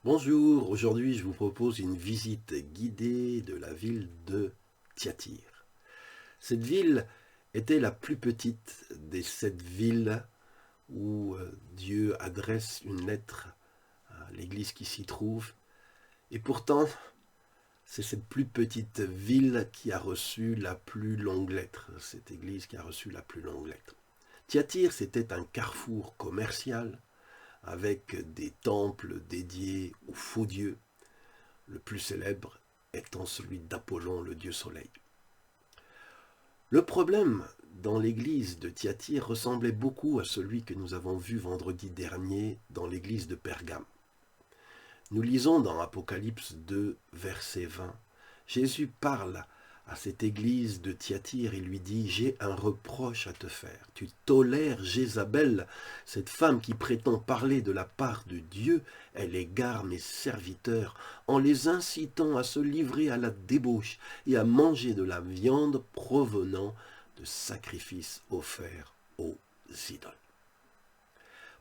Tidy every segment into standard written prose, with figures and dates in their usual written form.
Bonjour, aujourd'hui je vous propose une visite guidée de la ville de Thyatire. Cette ville était la plus petite des 7 villes où Dieu adresse une lettre à l'église qui s'y trouve. Et pourtant, c'est cette plus petite ville qui a reçu la plus longue lettre, cette église qui a reçu la plus longue lettre. Thyatire, c'était un carrefour commercial avec des temples dédiés aux faux dieux, le plus célèbre étant celui d'Apollon, le dieu soleil. Le problème dans l'église de Thyatire ressemblait beaucoup à celui que nous avons vu vendredi dernier dans l'église de Pergame. Nous lisons dans Apocalypse 2, verset 20, Jésus parle à cette église de Thyatire et lui dit « J'ai un reproche à te faire. Tu tolères Jézabel, cette femme qui prétend parler de la part de Dieu. Elle égare mes serviteurs en les incitant à se livrer à la débauche et à manger de la viande provenant de sacrifices offerts aux idoles. »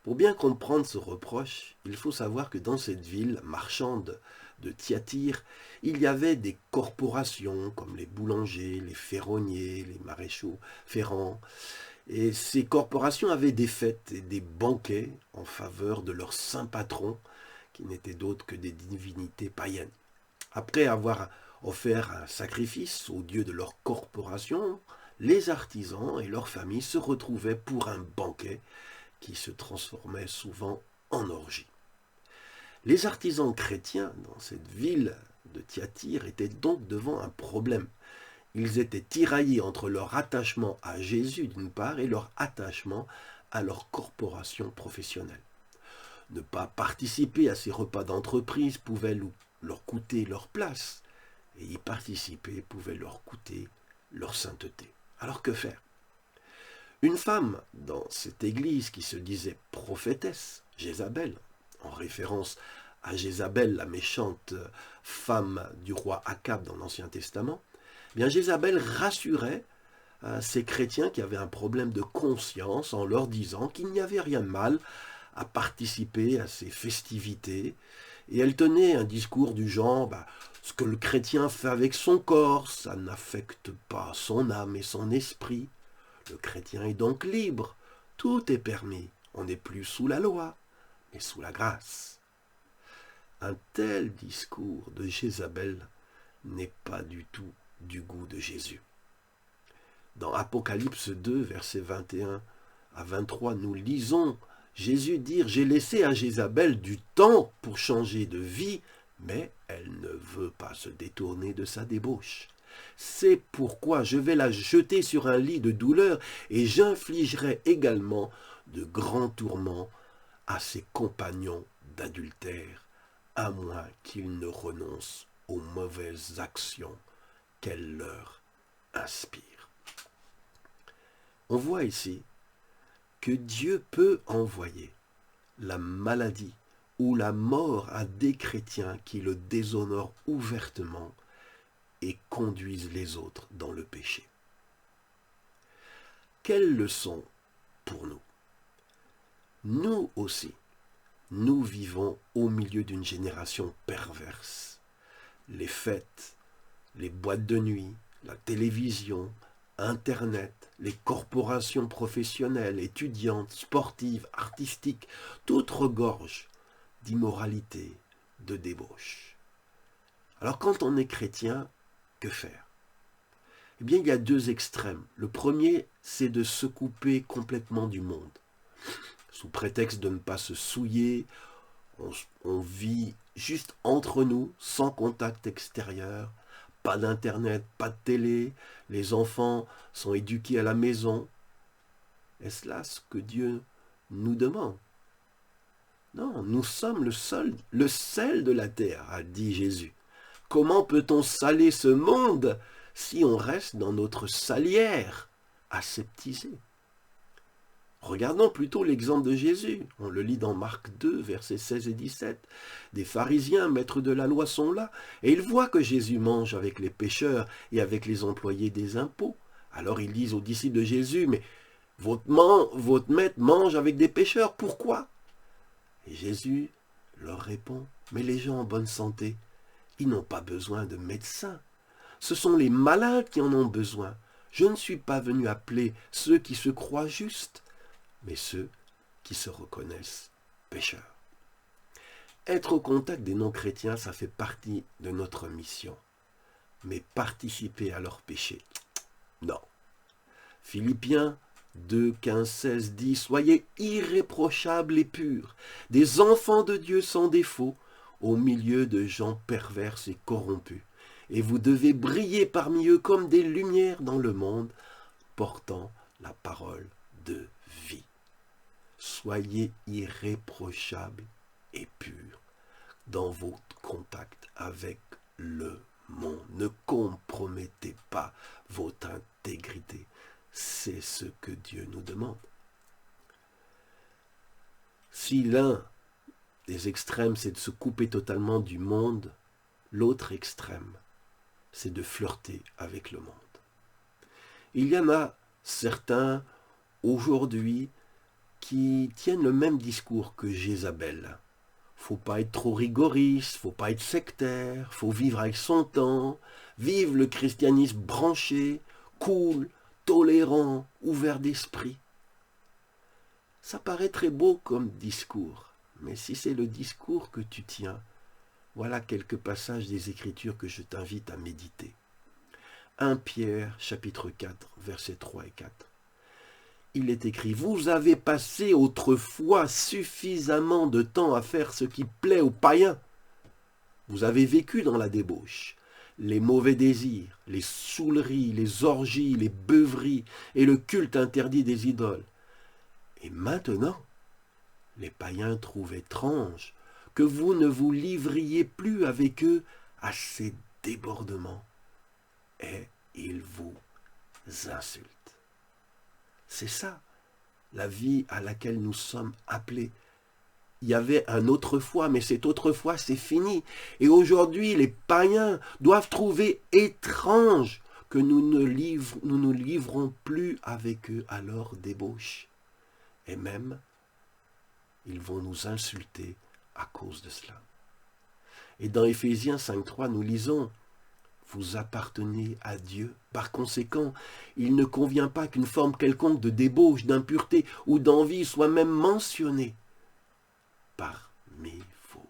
Pour bien comprendre ce reproche, il faut savoir que dans cette ville marchande de Thyatire, il y avait des corporations comme les boulangers, les ferronniers, les maréchaux ferrants. Et ces corporations avaient des fêtes et des banquets en faveur de leurs saints patrons, qui n'étaient d'autres que des divinités païennes. Après avoir offert un sacrifice aux dieux de leur corporation, les artisans et leurs familles se retrouvaient pour un banquet qui se transformait souvent en orgie. Les artisans chrétiens dans cette ville de Thyatire étaient donc devant un problème. Ils étaient tiraillés entre leur attachement à Jésus d'une part et leur attachement à leur corporation professionnelle. Ne pas participer à ces repas d'entreprise pouvait leur coûter leur place, et y participer pouvait leur coûter leur sainteté. Alors que faire ? Une femme dans cette église qui se disait prophétesse, Jézabel, en référence à Jézabel, la méchante femme du roi Akab dans l'Ancien Testament, bien Jézabel rassurait ces chrétiens qui avaient un problème de conscience en leur disant qu'il n'y avait rien de mal à participer à ces festivités. Et elle tenait un discours du genre ce que le chrétien fait avec son corps, ça n'affecte pas son âme et son esprit. Le chrétien est donc libre, tout est permis, on n'est plus sous la loi, mais sous la grâce. Un tel discours de Jézabel n'est pas du tout du goût de Jésus. Dans Apocalypse 2, versets 21 à 23, nous lisons Jésus dire « J'ai laissé à Jézabel du temps pour changer de vie, mais elle ne veut pas se détourner de sa débauche. C'est pourquoi je vais la jeter sur un lit de douleur et j'infligerai également de grands tourments à ses compagnons d'adultère, à moins qu'ils ne renoncent aux mauvaises actions qu'elle leur inspire. » On voit ici que Dieu peut envoyer la maladie ou la mort à des chrétiens qui le déshonorent ouvertement et conduisent les autres dans le péché. Quelle leçon pour nous ? Nous aussi, nous vivons au milieu d'une génération perverse. Les fêtes, les boîtes de nuit, la télévision, Internet, les corporations professionnelles, étudiantes, sportives, artistiques, toutes regorgent d'immoralité, de débauche. Alors quand on est chrétien, que faire ? Eh bien, il y a deux extrêmes. Le premier, c'est de se couper complètement du monde. Sous prétexte de ne pas se souiller, on vit juste entre nous, sans contact extérieur, pas d'internet, pas de télé, les enfants sont éduqués à la maison. Est-ce là ce que Dieu nous demande ? Non, nous sommes le sel de la terre, a dit Jésus. Comment peut-on saler ce monde si on reste dans notre salière, aseptisé ? Regardons plutôt l'exemple de Jésus. On le lit dans Marc 2, versets 16 et 17. Des pharisiens, maîtres de la loi, sont là, et ils voient que Jésus mange avec les pécheurs et avec les employés des impôts. Alors ils disent aux disciples de Jésus, mais votre maître mange avec des pécheurs, pourquoi ? Et Jésus leur répond, Mais les gens en bonne santé, ils n'ont pas besoin de médecins. Ce sont les malades qui en ont besoin. Je ne suis pas venu appeler ceux qui se croient justes, mais ceux qui se reconnaissent pécheurs. Être au contact des non-chrétiens, ça fait partie de notre mission. Mais participer à leur péché, non. Philippiens 2, 15, 16 dit « Soyez irréprochables et purs, des enfants de Dieu sans défaut, au milieu de gens pervers et corrompus. Et vous devez briller parmi eux comme des lumières dans le monde, portant la parole de vie. Soyez irréprochables et purs dans vos contacts avec le monde. Ne compromettez pas votre intégrité. C'est ce que Dieu nous demande. Si l'un des extrêmes, c'est de se couper totalement du monde, l'autre extrême, c'est de flirter avec le monde. Il y en a certains aujourd'hui qui tiennent le même discours que Jézabel. Faut pas être trop rigoriste, faut pas être sectaire, faut vivre avec son temps, vivre le christianisme branché, cool, tolérant, ouvert d'esprit. Ça paraît très beau comme discours, mais si c'est le discours que tu tiens, voilà quelques passages des Écritures que je t'invite à méditer. 1 Pierre, chapitre 4, versets 3 et 4. Il est écrit « Vous avez passé autrefois suffisamment de temps à faire ce qui plaît aux païens. Vous avez vécu dans la débauche, les mauvais désirs, les saouleries, les orgies, les beuveries et le culte interdit des idoles. Et maintenant, les païens trouvent étrange que vous ne vous livriez plus avec eux à ces débordements, et ils vous insultent. » C'est ça, la vie à laquelle nous sommes appelés. Il y avait un autrefois, mais cet autrefois, c'est fini. Et aujourd'hui, les païens doivent trouver étrange que nous ne nous livrons plus avec eux à leur débauche. Et même, ils vont nous insulter à cause de cela. Et dans Éphésiens 5.3, nous lisons « Vous appartenez à Dieu. Par conséquent, il ne convient pas qu'une forme quelconque de débauche, d'impureté ou d'envie soit même mentionnée parmi vous. »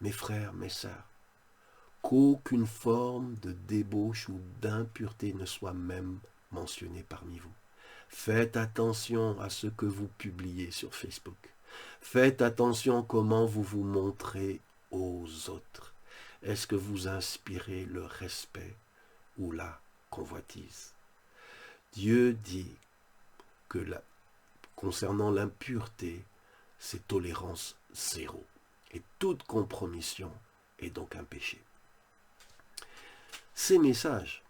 Mes frères, mes sœurs, qu'aucune forme de débauche ou d'impureté ne soit même mentionnée parmi vous. Faites attention à ce que vous publiez sur Facebook. Faites attention comment vous vous montrez aux autres. Est-ce que vous inspirez le respect ou la convoitise? Dieu dit que concernant l'impureté, c'est tolérance zéro. Et toute compromission est donc un péché. Ces messages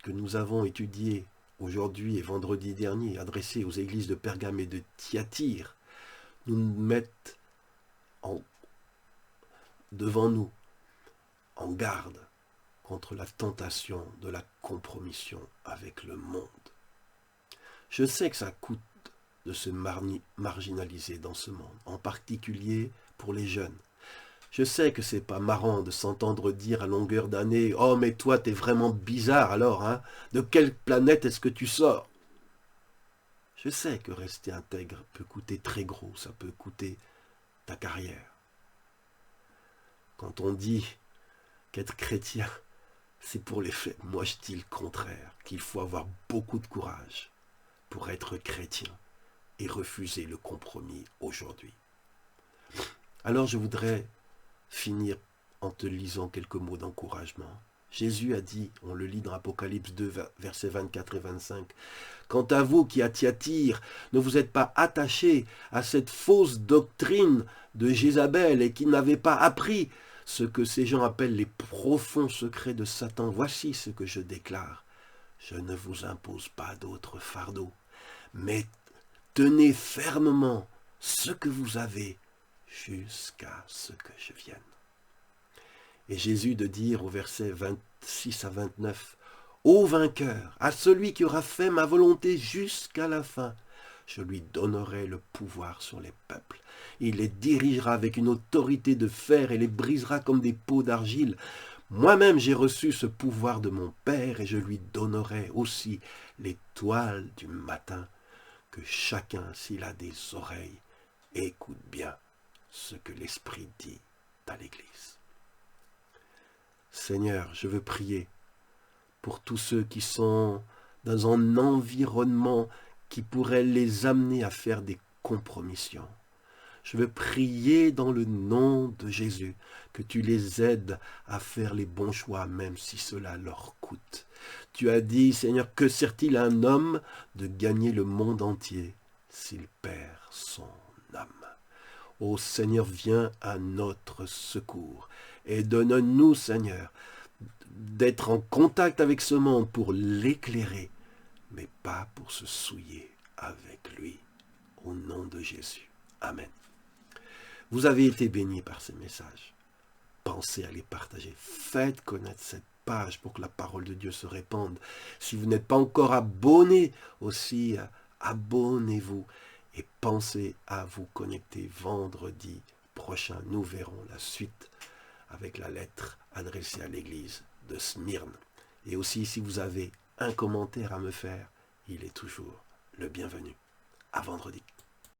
que nous avons étudiés aujourd'hui et vendredi dernier, adressés aux églises de Pergame et de Thyatire, nous mettent devant nous en garde contre la tentation de la compromission avec le monde. Je sais que ça coûte de se marginaliser dans ce monde, en particulier pour les jeunes. Je sais que c'est pas marrant de s'entendre dire à longueur d'année « Oh, mais toi, t'es vraiment bizarre alors, hein? De quelle planète est-ce que tu sors ?» Je sais que rester intègre peut coûter très gros, ça peut coûter ta carrière. Quand on dit qu'être chrétien, c'est pour les faits, moi je dis le contraire, qu'il faut avoir beaucoup de courage pour être chrétien et refuser le compromis aujourd'hui. Alors je voudrais finir en te lisant quelques mots d'encouragement. Jésus a dit, on le lit dans Apocalypse 2, versets 24 et 25, « Quant à vous qui à Thyatire ne vous êtes pas attachés à cette fausse doctrine de Jézabel et qui n'avez pas appris ce que ces gens appellent les profonds secrets de Satan, voici ce que je déclare. Je ne vous impose pas d'autre fardeau, mais tenez fermement ce que vous avez jusqu'à ce que je vienne. » Et Jésus de dire au verset 26 à 29, « Ô vainqueur, à celui qui aura fait ma volonté jusqu'à la fin, je lui donnerai le pouvoir sur les peuples. Il les dirigera avec une autorité de fer et les brisera comme des pots d'argile. Moi-même j'ai reçu ce pouvoir de mon Père et je lui donnerai aussi l'étoile du matin. Que chacun, s'il a des oreilles, écoute bien ce que l'Esprit dit à l'Église. Seigneur, je veux prier pour tous ceux qui sont dans un environnement qui pourrait les amener à faire des compromissions. Je veux prier dans le nom de Jésus que tu les aides à faire les bons choix, même si cela leur coûte. Tu as dit, Seigneur, que sert-il à un homme de gagner le monde entier s'il perd son âme? Ô Seigneur, viens à notre secours et donne-nous, Seigneur, d'être en contact avec ce monde pour l'éclairer, mais pas pour se souiller avec lui. Au nom de Jésus. Amen. Vous avez été bénis par ces messages. Pensez à les partager. Faites connaître cette page pour que la parole de Dieu se répande. Si vous n'êtes pas encore abonné aussi, abonnez-vous et pensez à vous connecter vendredi prochain. Nous verrons la suite avec la lettre adressée à l'église de Smyrne. Et aussi, si vous avez un commentaire à me faire, il est toujours le bienvenu. À vendredi.